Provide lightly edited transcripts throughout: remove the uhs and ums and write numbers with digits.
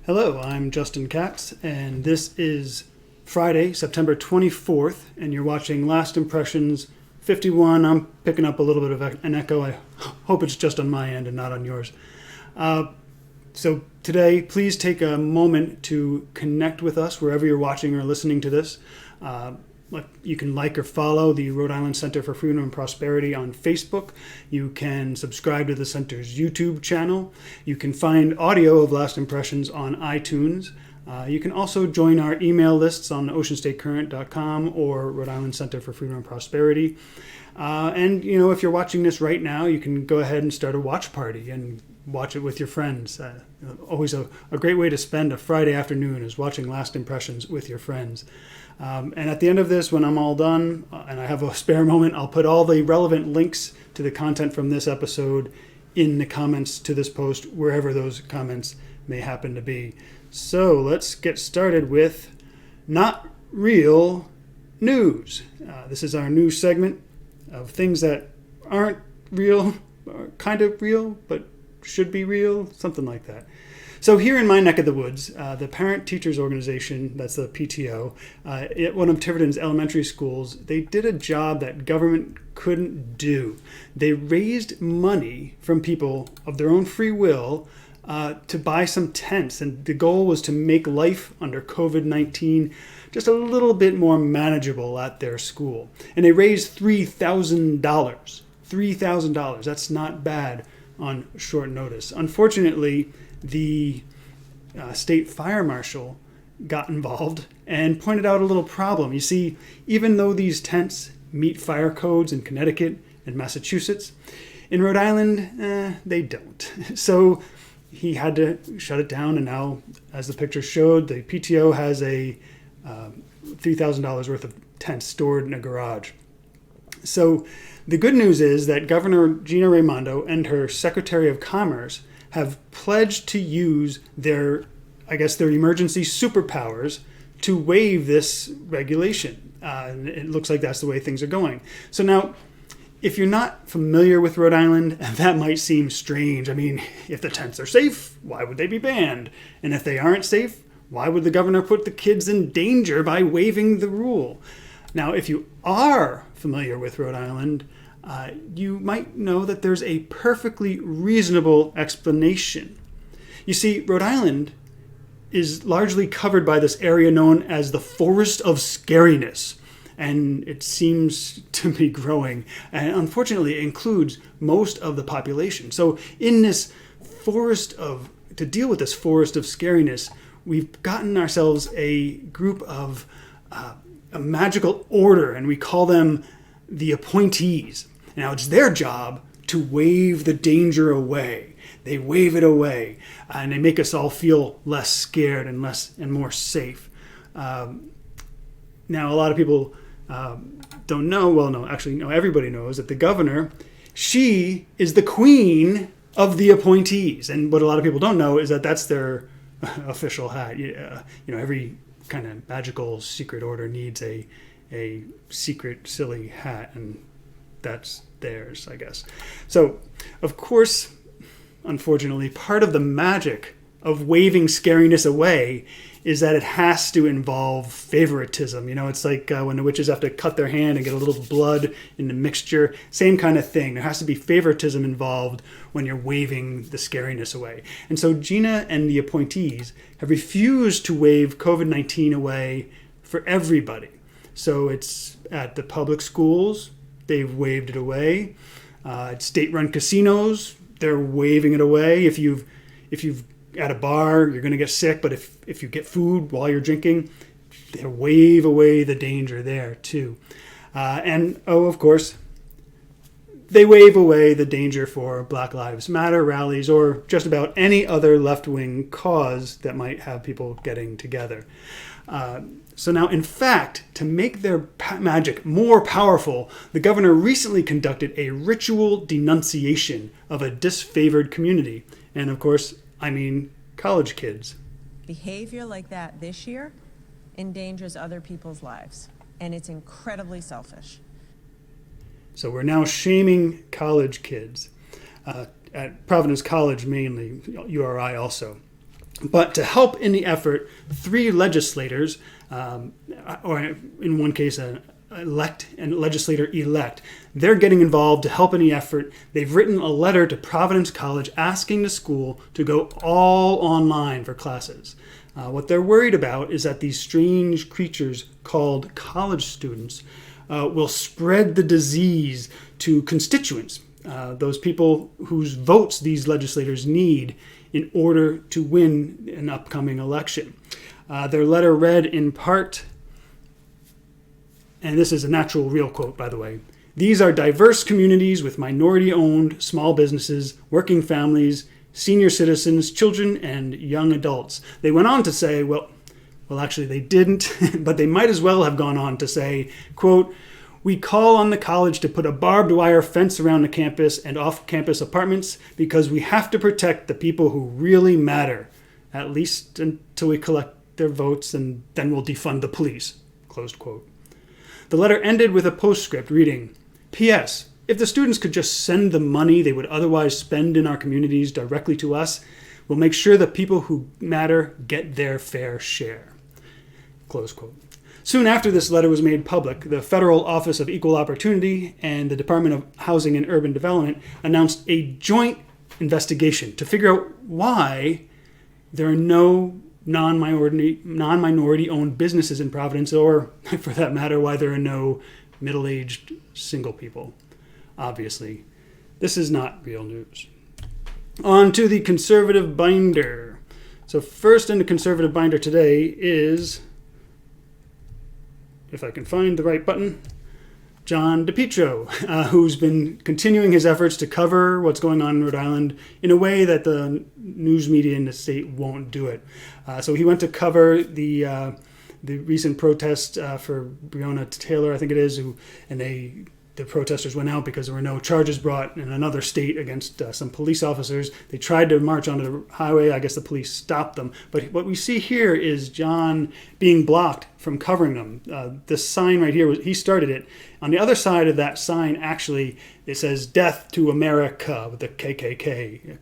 Hello, I'm Justin Katz, and this is Friday, September 24th, and you're watching Last Impressions 51. I'm picking up a little bit of an echo. I hope it's just on my end and not on yours. So today, please take a moment to connect with us wherever you're watching or listening to this. You can like or follow the Rhode Island Center for Freedom and Prosperity on Facebook. You can subscribe to the center's YouTube channel. You can find audio of Last Impressions on iTunes. You can also join our email lists on oceanstatecurrent.com or Rhode Island Center for Freedom and Prosperity. And if you're watching this right now, you can go ahead and start a watch party and watch it with your friends. Always a great way to spend a Friday afternoon is watching Last Impressions with your friends. And at the end of this, when I'm all done and I have a spare moment, I'll put all the relevant links to the content from this episode in the comments to this post, wherever those comments may happen to be. So let's get started with Not Real News. This is our new segment of things that aren't real, or kind of real, but should be real, something like that. So here in my neck of the woods, the Parent Teachers Organization, that's the PTO, at one of Tiverton's elementary schools, they did a job that government couldn't do. They raised money from people of their own free will to buy some tents, and the goal was to make life under COVID-19 just a little bit more manageable at their school. And they raised $3,000. $3,000. That's not bad on short notice. Unfortunately, the state fire marshal got involved and pointed out a little problem. You see, even though these tents meet fire codes in Connecticut and Massachusetts, in Rhode Island, they don't. So he had to shut it down, and now, as the picture showed, the PTO has a $3,000 worth of tents stored in a garage. So the good news is that Governor Gina Raimondo and her Secretary of Commerce have pledged to use their emergency superpowers to waive this regulation. It looks like that's the way things are going. So now, if you're not familiar with Rhode Island, that might seem strange. I mean, if the tents are safe, why would they be banned? And if they aren't safe, why would the governor put the kids in danger by waiving the rule? Now, if you are familiar with Rhode Island, you might know that there's a perfectly reasonable explanation. You see, Rhode Island is largely covered by this area known as the Forest of Scariness, and it seems to be growing, and unfortunately it includes most of the population. So in this to deal with this forest of scariness, we've gotten ourselves a group of a magical order, and we call them the Appointees. Now, it's their job to wave the danger away. They wave it away, and they make us all feel less scared and more safe. Now, a lot of people don't know. Well, no, actually, no. Everybody knows that the governor, she is the queen of the Appointees, and what a lot of people don't know is that that's their official hat. Every kind of magical secret order needs a secret silly hat, and that's theirs, I guess. So, of course, unfortunately, part of the magic of waving scariness away is that it has to involve favoritism. It's like when the witches have to cut their hand and get a little blood in the mixture. Same kind of thing. There has to be favoritism involved when you're waving the scariness away. And so Gina and the Appointees have refused to wave COVID-19 away for everybody. So it's at the public schools, they've waved it away. At state-run casinos, they're waving it away. If you've at a bar, you're going to get sick, but if you get food while you're drinking, they wave away the danger there too. Of course, they wave away the danger for Black Lives Matter rallies or just about any other left-wing cause that might have people getting together. So now, in fact, to make their magic more powerful, the governor recently conducted a ritual denunciation of a disfavored community. And of course, I mean college kids. Behavior like that this year endangers other people's lives, and it's incredibly selfish. So we're now shaming college kids at Providence College mainly, URI also. But to help in the effort, 3 legislators, or in one case, an legislator-elect, they're getting involved to help in the effort. They've written a letter to Providence College asking the school to go all online for classes. What they're worried about is that these strange creatures called college students will spread the disease to constituents, those people whose votes these legislators need in order to win an upcoming election. Their letter read in part, and this is an actual real quote, by the way, "These are diverse communities with minority-owned small businesses, working families, senior citizens, children, and young adults." They went on to say, well, actually they didn't, but they might as well have gone on to say, quote, "We call on the college to put a barbed wire fence around the campus and off-campus apartments because we have to protect the people who really matter, at least until we collect their votes, and then we'll defund the police," closed quote. The letter ended with a postscript reading, "P.S. If the students could just send the money they would otherwise spend in our communities directly to us, we'll make sure the people who matter get their fair share," close quote. Soon after this letter was made public, the Federal Office of Equal Opportunity and the Department of Housing and Urban Development announced a joint investigation to figure out why there are no non-minority owned businesses in Providence, or for that matter, why there are no middle-aged single people. Obviously, this is not real news. On to the conservative binder. So first in the conservative binder today is, if I can find the right button, John DePetro, who's been continuing his efforts to cover what's going on in Rhode Island in a way that the news media in the state won't do it. So he went to cover the recent protest for Breonna Taylor, I think it is, the protesters went out because there were no charges brought in another state against some police officers. They tried to march onto the highway. I guess the police stopped them. But what we see here is John being blocked from covering them. This sign right here, he started it. On the other side of that sign, actually, it says "Death to America" with the KKK,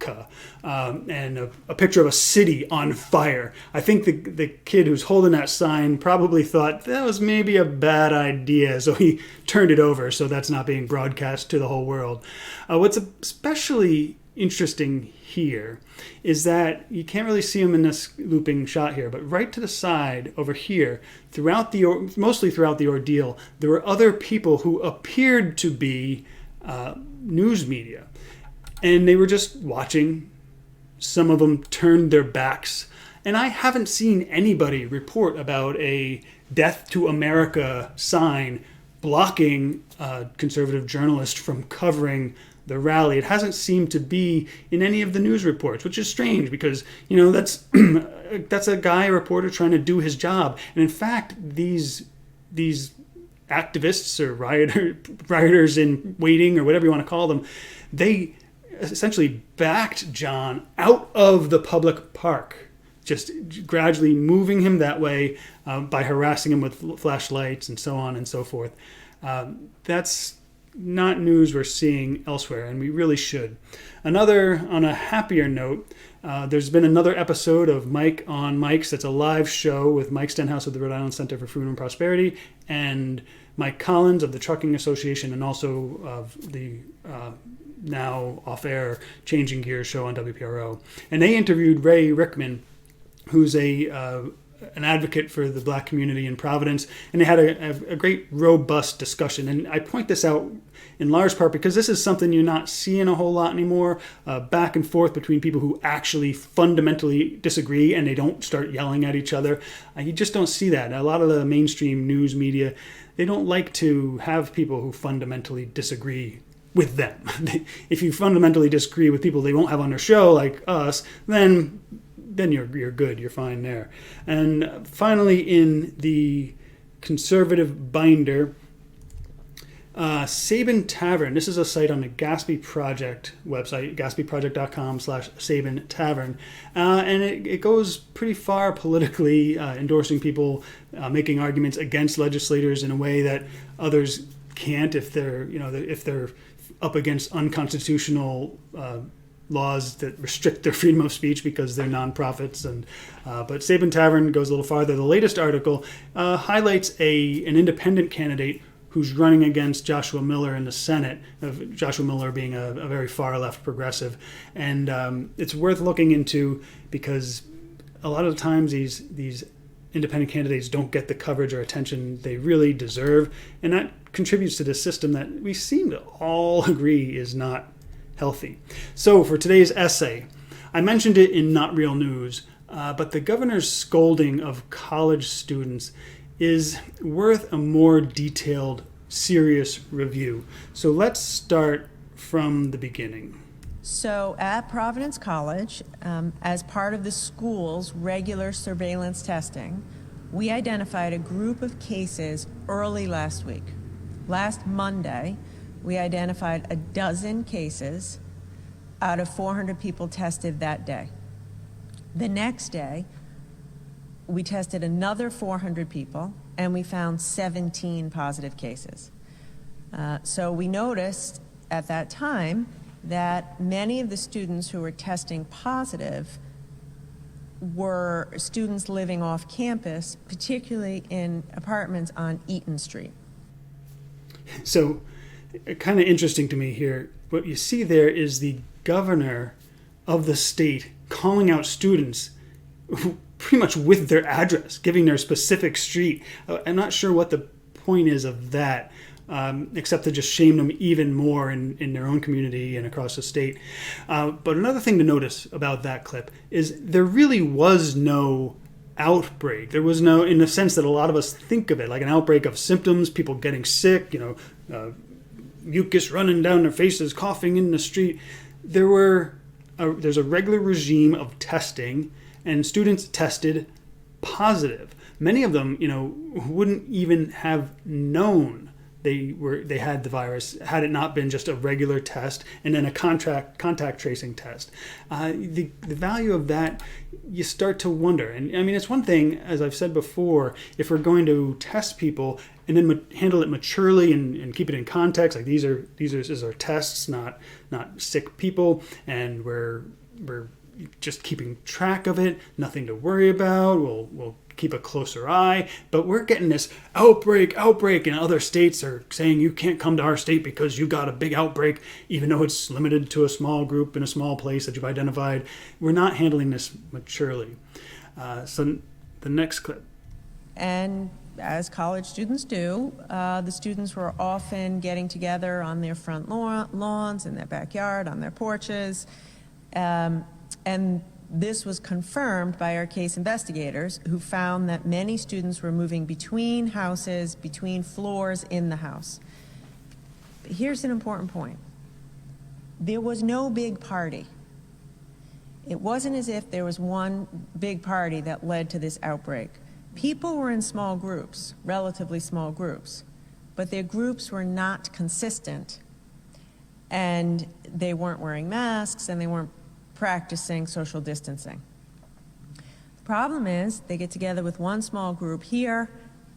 and a picture of a city on fire. I think the kid who's holding that sign probably thought that was maybe a bad idea, so he turned it over so that's not being broadcast to the whole world. What's especially interesting here is that you can't really see him in this looping shot here, but right to the side over here, mostly throughout the ordeal, there were other people who appeared to be news media, and they were just watching. Some of them turned their backs, and I haven't seen anybody report about a "Death to America" sign blocking a conservative journalist from covering the rally. It hasn't seemed to be in any of the news reports, which is strange because, that's that's a reporter trying to do his job. And in fact, these activists or rioters in waiting, or whatever you want to call them, they essentially backed John out of the public park, just gradually moving him that way by harassing him with flashlights and so on and so forth. That's not news we're seeing elsewhere, and we really should. On a happier note, there's been another episode of Mike on Mike's. That's a live show with Mike Stenhouse of the Rhode Island Center for Freedom and Prosperity and Mike Collins of the Trucking Association, and also of the now off-air Changing Gears show on WPRO. And they interviewed Ray Rickman, who's an advocate for the Black community in Providence, and they had a great robust discussion. And I point this out in large part because this is something you're not seeing a whole lot anymore, back and forth between people who actually fundamentally disagree and they don't start yelling at each other. You just don't see that. A lot of the mainstream news media, they don't like to have people who fundamentally disagree with them. If you fundamentally disagree with people they won't have on their show, like us, then you're good, you're fine there. And finally, in the conservative binder, Sabin Tavern. This is a site on the Gatsby Project website, gatsbyproject.com/Sabin Tavern. And it goes pretty far politically, endorsing people, making arguments against legislators in a way that others can't if they're up against unconstitutional laws that restrict their freedom of speech because they're nonprofits. But Sabin Tavern goes a little farther. The latest article highlights an independent candidate who's running against Joshua Miller in the Senate, Joshua Miller being a very far-left progressive. And it's worth looking into because a lot of the times these independent candidates don't get the coverage or attention they really deserve, and that contributes to this system that we seem to all agree is not healthy. So for today's essay, I mentioned it in Not Real News, but the governor's scolding of college students is worth a more detailed, serious review. So let's start from the beginning. So at Providence College, as part of the school's regular surveillance testing, we identified a group of cases early last week. Last Monday, we identified a dozen cases out of 400 people tested that day. The next day, we tested another 400 people, and we found 17 positive cases. So we noticed at that time that many of the students who were testing positive were students living off campus, particularly in apartments on Eaton Street. So kind of interesting to me here, what you see there is the governor of the state calling out students pretty much with their address, giving their specific street. I'm not sure what the point is of that. Except to just shame them even more in their own community and across the state. But another thing to notice about that clip is there really was no outbreak. There was no, in the sense that a lot of us think of it, like an outbreak of symptoms, people getting sick, mucus running down their faces, coughing in the street. There's a regular regime of testing, and students tested positive. Many of them, wouldn't even have known they had the virus had it not been just a regular test and then a contact tracing test. The value of that, you start to wonder. And I mean, it's one thing, as I've said before, if we're going to test people and then handle it maturely and keep it in context, like these are tests, not sick people, and we're just keeping track of it, nothing to worry about. We'll keep a closer eye, but we're getting this outbreak, and other states are saying you can't come to our state because you got a big outbreak, even though it's limited to a small group in a small place that you've identified. We're not handling this maturely. So the next clip. And as college students do, the students were often getting together on their front lawns, in their backyard, on their porches, and this was confirmed by our case investigators, who found that many students were moving between houses, between floors in the house. But here's an important point. There was no big party. It wasn't as if there was one big party that led to this outbreak. People were in small groups, relatively small groups, but their groups were not consistent, and they weren't wearing masks, and they weren't practicing social distancing. The problem is they get together with one small group here,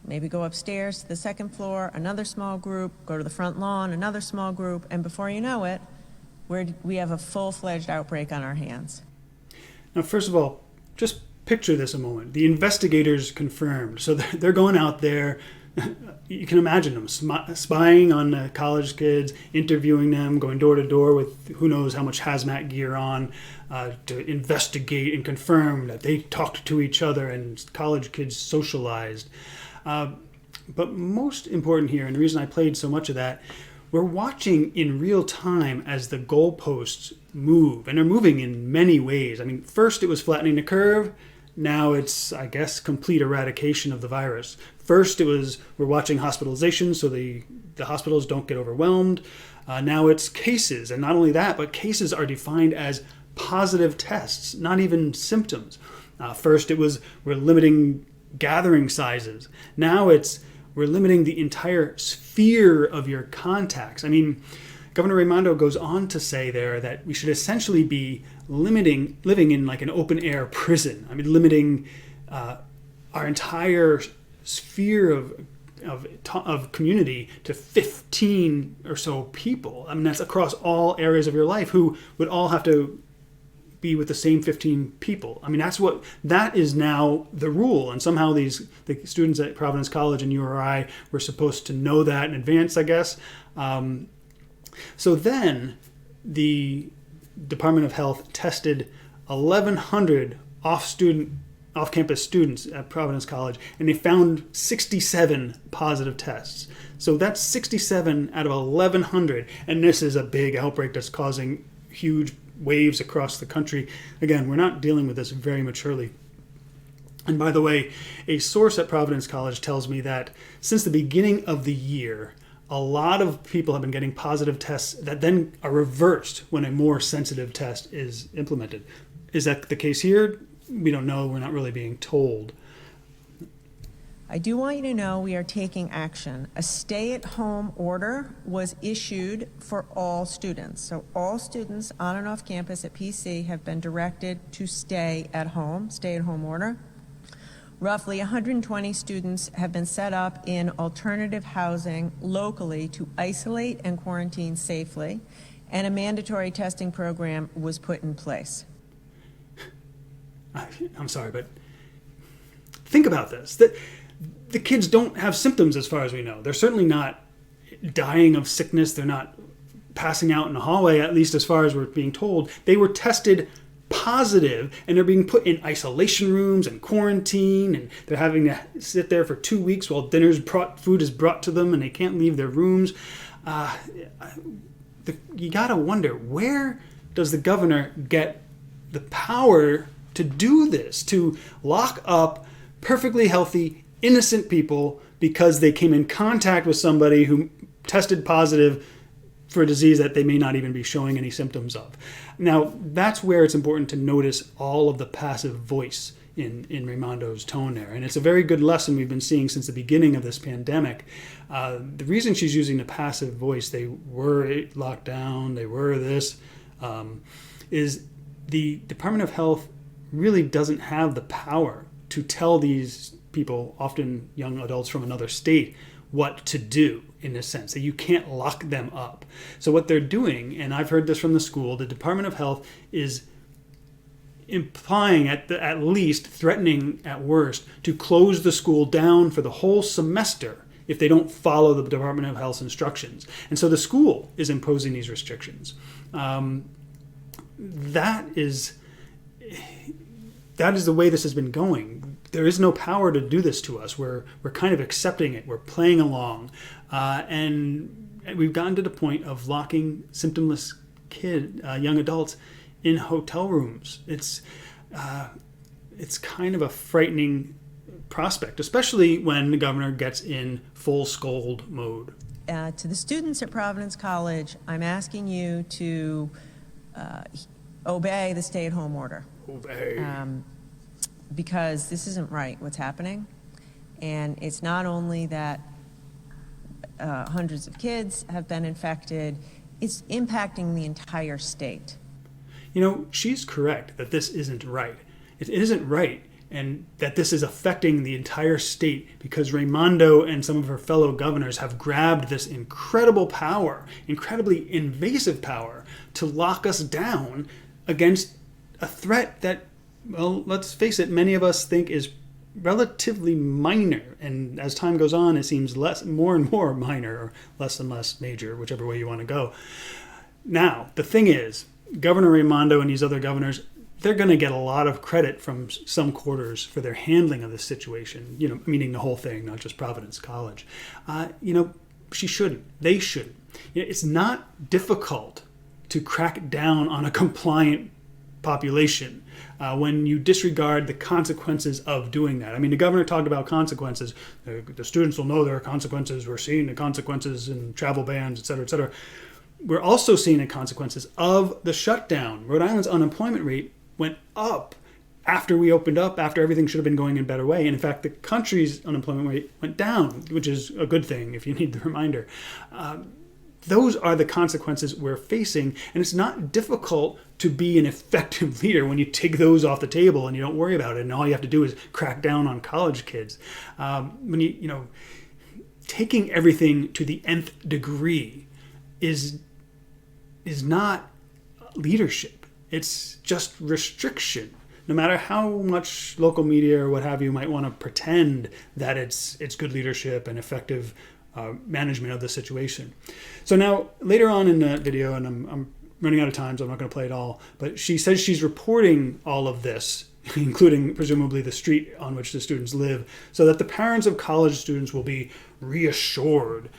maybe go upstairs to the second floor, another small group, go to the front lawn, another small group, and before you know it, we have a full-fledged outbreak on our hands. Now, first of all, just picture this a moment. The investigators confirmed. So they're going out there. You can imagine them spying on the college kids, interviewing them, going door to door with who knows how much hazmat gear on to investigate and confirm that they talked to each other and college kids socialized. But most important here, and the reason I played so much of that, we're watching in real time as the goalposts move, and they're moving in many ways. I mean, first it was flattening the curve. Now it's, I guess, complete eradication of the virus. First, we're watching hospitalizations so the hospitals don't get overwhelmed. Now it's cases, and not only that, but cases are defined as positive tests, not even symptoms. First, we're limiting gathering sizes. Now we're limiting the entire sphere of your contacts. I mean, Governor Raimondo goes on to say there that we should essentially be living in like an open air prison. I mean, limiting our entire sphere of of community to 15 or so people. I mean, that's across all areas of your life who would all have to be with the same 15 people. I mean, that is now the rule. And somehow the students at Providence College and URI were supposed to know that in advance, I guess. So then the Department of Health tested 1,100 off-campus students at Providence College, and they found 67 positive tests. So that's 67 out of 1,100, and this is a big outbreak that's causing huge waves across the country. Again, we're not dealing with this very maturely. And by the way, a source at Providence College tells me that since the beginning of the year, a lot of people have been getting positive tests that then are reversed when a more sensitive test is implemented. Is that the case here? We don't know. We're not really being told. I do want you to know we are taking action. A stay-at-home order was issued for all students. So all students on and off campus at PC have been directed to stay at home, stay-at-home order. Roughly 120 students have been set up in alternative housing locally to isolate and quarantine safely, and a mandatory testing program was put in place. I'm sorry, but think about this. The kids don't have symptoms as far as we know. They're certainly not dying of sickness. They're not passing out in the hallway, at least as far as we're being told. They were tested positive, and they're being put in isolation rooms and quarantine, and they're having to sit there for 2 weeks while food is brought to them, and they can't leave their rooms. You gotta wonder, where does the governor get the power to do this, to lock up perfectly healthy, innocent people because they came in contact with somebody who tested positive for a disease that they may not even be showing any symptoms of? Now, that's where it's important to notice all of the passive voice in Raimondo's tone there. And it's a very good lesson we've been seeing since the beginning of this pandemic. The reason she's using the passive voice, they were locked down, they were this, is the Department of Health really doesn't have the power to tell these people, often young adults from another state, what to do, in a sense, that you can't lock them up. So what they're doing, and I've heard this from the school, the Department of Health is implying at least, threatening at worst, to close the school down for the whole semester if they don't follow the Department of Health's instructions. And so the school is imposing these restrictions. That is the way this has been going. There is no power to do this to us. We're kind of accepting it. We're playing along. And we've gotten to the point of locking symptomless young adults in hotel rooms. It's kind of a frightening prospect, especially when the governor gets in full scold mode. To the students at Providence College, I'm asking you to obey the stay-at-home order. Obey. Because this isn't right, what's happening. And it's not only that hundreds of kids have been infected, it's impacting the entire state. You know, she's correct that this isn't right. It isn't right, and that this is affecting the entire state because Raimondo and some of her fellow governors have grabbed this incredible power, incredibly invasive power, to lock us down against a threat that, well, let's face it, many of us think is relatively minor. And as time goes on, it seems more and more minor, or less and less major, whichever way you want to go. Now, the thing is, Governor Raimondo and these other governors, they're going to get a lot of credit from some quarters for their handling of this situation, meaning the whole thing, not just Providence College. She shouldn't. They shouldn't. It's not difficult to crack down on a compliant population when you disregard the consequences of doing that. I mean, the governor talked about consequences. The students will know there are consequences. We're seeing the consequences in travel bans, et cetera, et cetera. We're also seeing the consequences of the shutdown. Rhode Island's unemployment rate went up after we opened up, after everything should have been going in a better way. And in fact, the country's unemployment rate went down, which is a good thing if you need the reminder. Those are the consequences we're facing, and it's not difficult to be an effective leader when you take those off the table and you don't worry about it, and all you have to do is crack down on college kids. taking everything to the nth degree is not leadership. It's just restriction. No matter how much local media or what have you might want to pretend that it's good leadership and effective management of the situation. So now later on in the video, and I'm running out of time, so I'm not going to play it all, but she says she's reporting all of this, including presumably the street on which the students live, so that the parents of college students will be reassured.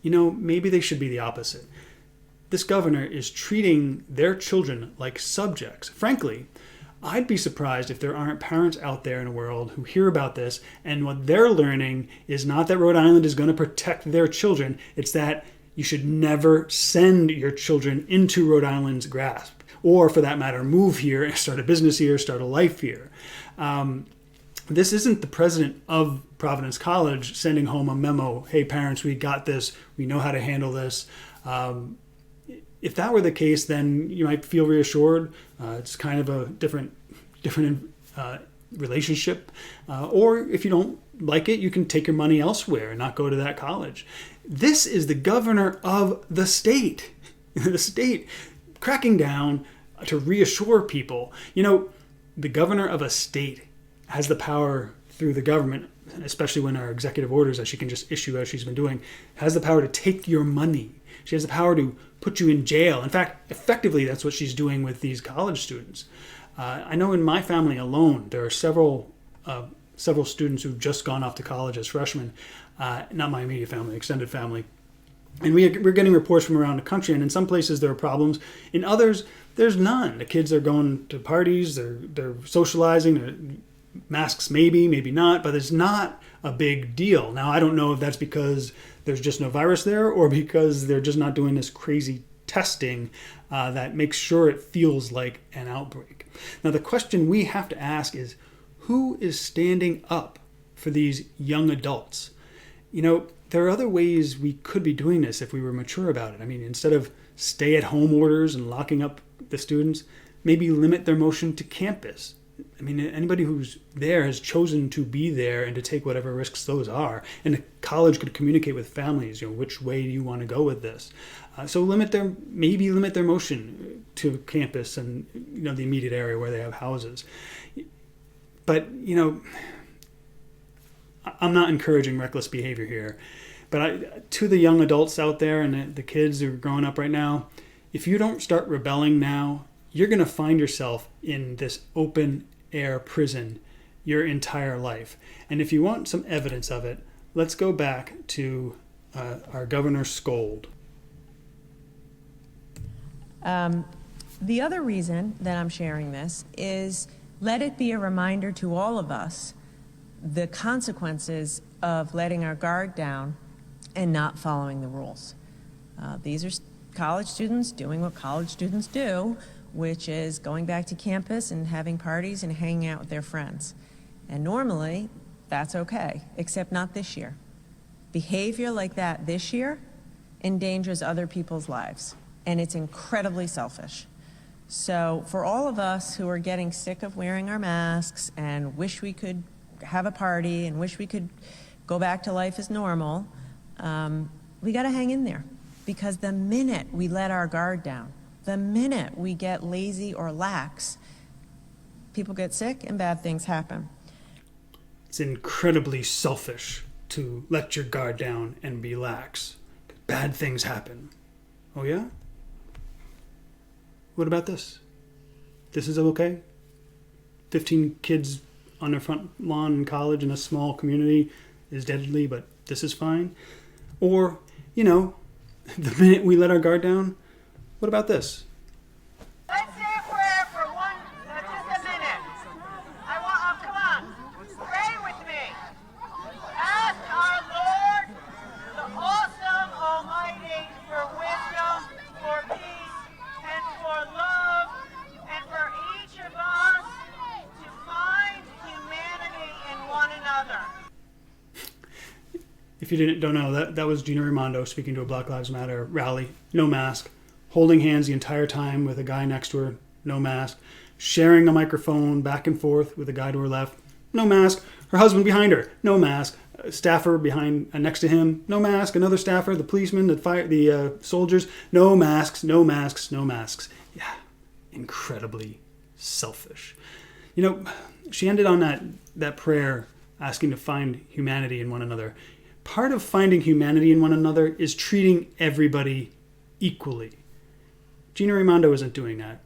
Maybe they should be the opposite. This governor is treating their children like subjects. Frankly, I'd be surprised if there aren't parents out there in the world who hear about this, and what they're learning is not that Rhode Island is going to protect their children, it's that you should never send your children into Rhode Island's grasp, or for that matter, move here and start a business here, start a life here. This isn't the president of Providence College sending home a memo, hey parents, we got this, we know how to handle this. If that were the case, then you might feel reassured. It's kind of a different relationship. Or if you don't like it, you can take your money elsewhere and not go to that college. This is the governor of the state. The state cracking down to reassure people. The governor of a state has the power through the government, especially when our executive orders that she can just issue as she's been doing, has the power to take your money. She has the power to put you in jail. In fact, effectively, that's what she's doing with these college students. I know in my family alone, there are several students who've just gone off to college as freshmen. Not my immediate family, extended family. And we're getting reports from around the country, and in some places there are problems. In others, there's none. The kids are going to parties, they're socializing, masks maybe, maybe not, but it's not a big deal. Now, I don't know if that's because there's just no virus there or because they're just not doing this crazy testing that makes sure it feels like an outbreak. Now, the question we have to ask is, who is standing up for these young adults? There are other ways we could be doing this if we were mature about it. I mean, instead of stay-at-home orders and locking up the students, maybe limit their motion to campus. I mean, anybody who's there has chosen to be there and to take whatever risks those are. And the college could communicate with families, which way do you want to go with this? So limit their motion to campus and, the immediate area where they have houses. But, I'm not encouraging reckless behavior here. But to the young adults out there and the kids who are growing up right now, if you don't start rebelling now, you're going to find yourself in this open air prison your entire life. And if you want some evidence of it, let's go back to our Governor Scold. The other reason that I'm sharing this is let it be a reminder to all of us the consequences of letting our guard down and not following the rules. These are college students doing what college students do, which is going back to campus and having parties and hanging out with their friends. And normally, that's okay, except not this year. Behavior like that this year endangers other people's lives, and it's incredibly selfish. So for all of us who are getting sick of wearing our masks and wish we could have a party and wish we could go back to life as normal, we gotta hang in there. Because the minute we let our guard down, the minute we get lazy or lax, people get sick and bad things happen. It's incredibly selfish to let your guard down and be lax. Bad things happen. Oh yeah? What about this? This is okay? 15 kids on their front lawn in college in a small community is deadly, but this is fine? Or, the minute we let our guard down, what about this? Let's say a prayer for just a minute. Come on, pray with me. Ask our Lord, the awesome Almighty, for wisdom, for peace, and for love, and for each of us to find humanity in one another. If you don't know, that was Gina Raimondo speaking to a Black Lives Matter rally, no mask, holding hands the entire time with a guy next to her, no mask, sharing a microphone back and forth with a guy to her left, no mask. Her husband behind her, no mask. A staffer behind next to him, no mask. Another staffer, the policeman, the soldiers, no masks, no masks, no masks. Yeah, incredibly selfish. You know, she ended on that prayer asking to find humanity in one another. Part of finding humanity in one another is treating everybody equally. Gina Raimondo isn't doing that.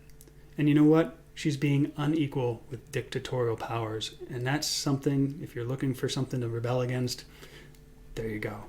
And you know what? She's being unequal with dictatorial powers. And that's something, if you're looking for something to rebel against, there you go.